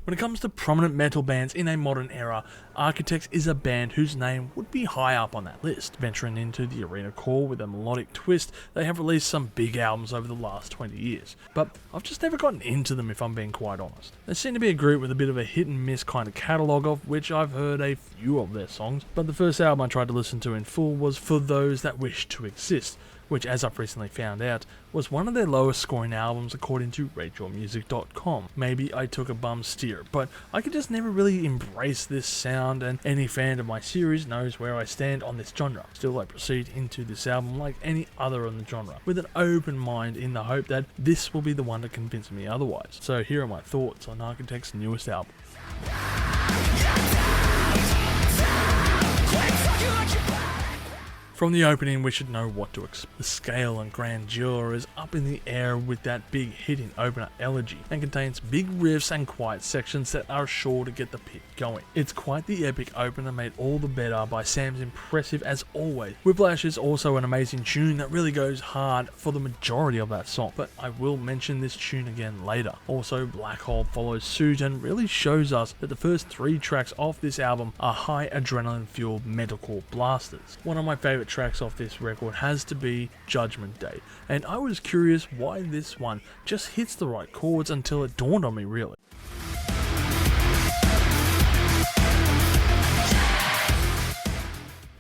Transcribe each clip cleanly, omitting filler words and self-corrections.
When it comes to prominent metal bands in a modern era, Architects is a band whose name would be high up on that list. Venturing into the arena core with a melodic twist, they have released some big albums over the last 20 years, but I've just never gotten into them if I'm being quite honest. They seem to be a group with a bit of a hit and miss kind of catalogue, of which I've heard a few of their songs, but the first album I tried to listen to in full was For Those That Wish to Exist, which, as I've recently found out, was one of their lowest scoring albums according to RateYourMusic.com. Maybe I took a bum steer, but I could just never really embrace this sound, and any fan of my series knows where I stand on this genre. Still, I proceed into this album like any other in the genre, with an open mind in the hope that this will be the one to convince me otherwise. So here are my thoughts on Architect's newest album. From the opening, we should know what to expect. The scale and grandeur is up in the air with that big hitting opener Elegy, and contains big riffs and quiet sections that are sure to get the pit going. It's quite the epic opener, made all the better by Sam's impressive as always. Whiplash is also an amazing tune that really goes hard for the majority of that song, but I will mention this tune again later. Also, Black Hole follows suit and really shows us that the first 3 tracks off this album are high adrenaline fueled metalcore blasters. One of my favourite tracks off this record has to be Judgment Day, and I was curious why this one just hits the right chords until it dawned on me really.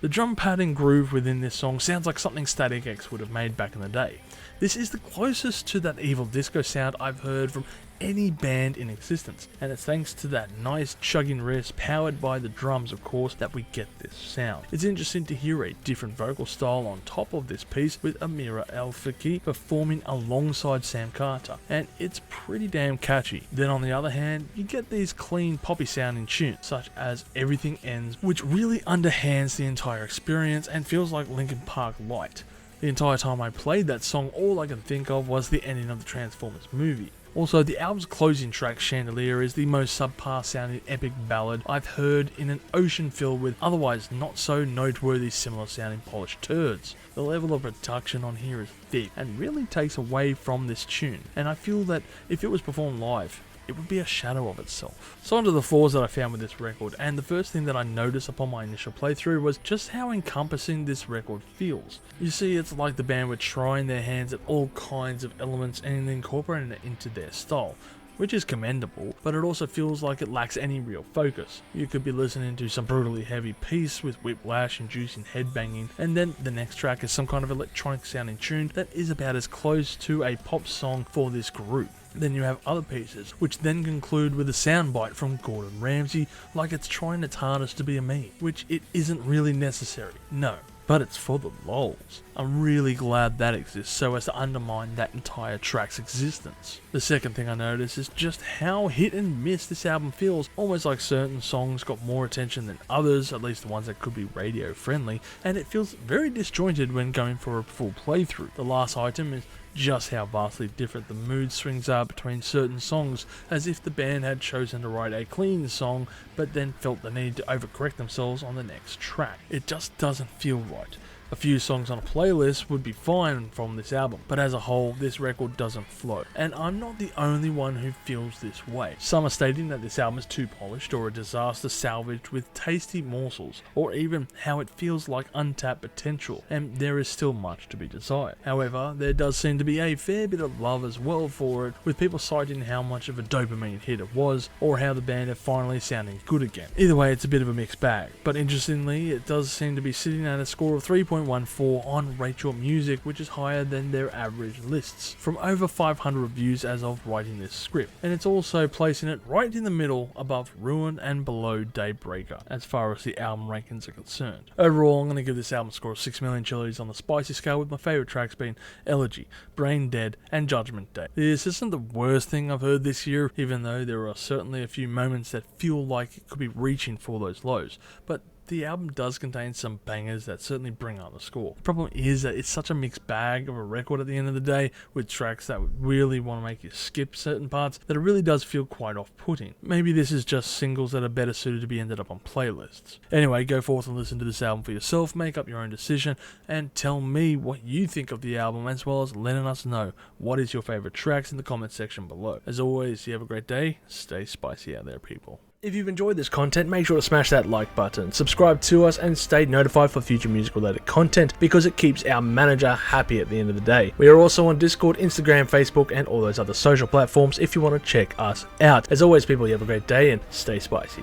The drum pad and groove within this song sounds like something Static X would have made back in the day. This is the closest to that evil disco sound I've heard from any band in existence, and it's thanks to that nice chugging riff powered by the drums of course that we get this sound. It's interesting to hear a different vocal style on top of this piece with Amira El Faki performing alongside Sam Carter, and it's pretty damn catchy. Then on the other hand, you get these clean poppy sounding tunes such as Everything Ends, which really underhands the entire experience and feels like Linkin Park light. The entire time I played that song, all I can think of was the ending of the Transformers movie. Also, the album's closing track, Chandelier, is the most subpar sounding epic ballad I've heard in an ocean filled with otherwise not so noteworthy similar sounding polished turds. The level of production on here is thick and really takes away from this tune, and I feel that if it was performed live, it would be a shadow of itself. So onto the flaws that I found with this record, and the first thing that I noticed upon my initial playthrough was just how encompassing this record feels. You see, it's like the band were trying their hands at all kinds of elements and incorporating it into their style, which is commendable, but it also feels like it lacks any real focus. You could be listening to some brutally heavy piece with whiplash inducing headbanging, and then the next track is some kind of electronic sounding tune that is about as close to a pop song for this group. Then you have other pieces, which then conclude with a soundbite from Gordon Ramsay, like it's trying its hardest to be a meme, which it isn't really necessary, no. But it's for the lols. I'm really glad that exists so as to undermine that entire track's existence. The second thing I noticed is just how hit and miss this album feels, almost like certain songs got more attention than others, at least the ones that could be radio friendly, and it feels very disjointed when going for a full playthrough. The last item is just how vastly different the mood swings are between certain songs, as if the band had chosen to write a clean song but then felt the need to overcorrect themselves on the next track. It just doesn't feel right. A few songs on a playlist would be fine from this album, but as a whole, this record doesn't flow. And I'm not the only one who feels this way. Some are stating that this album is too polished or a disaster salvaged with tasty morsels, or even how it feels like untapped potential, and there is still much to be desired. However, there does seem to be a fair bit of love as well for it, with people citing how much of a dopamine hit it was, or how the band are finally sounding good again. Either way, it's a bit of a mixed bag, but interestingly, it does seem to be sitting at a score of 3.14 on Rate Your Music, which is higher than their average lists, from over 500 reviews as of writing this script, and it's also placing it right in the middle above Ruin and below Daybreaker as far as the album rankings are concerned. Overall, I'm going to give this album a score of 6 million chilies on the spicy scale, with my favourite tracks being Elegy, Brain Dead and Judgment Day. This isn't the worst thing I've heard this year, even though there are certainly a few moments that feel like it could be reaching for those lows, but the album does contain some bangers that certainly bring up the score. The problem is that it's such a mixed bag of a record at the end of the day, with tracks that really want to make you skip certain parts, that it really does feel quite off-putting. Maybe this is just singles that are better suited to be ended up on playlists. Anyway, go forth and listen to this album for yourself, make up your own decision, and tell me what you think of the album, as well as letting us know what is your favourite tracks in the comment section below. As always, you have a great day, stay spicy out there, people. If you've enjoyed this content, make sure to smash that like button, subscribe to us, and stay notified for future music related content, because it keeps our manager happy at the end of the day. We are also on Discord, Instagram, Facebook, and all those other social platforms if you want to check us out. As always, people, you have a great day and stay spicy.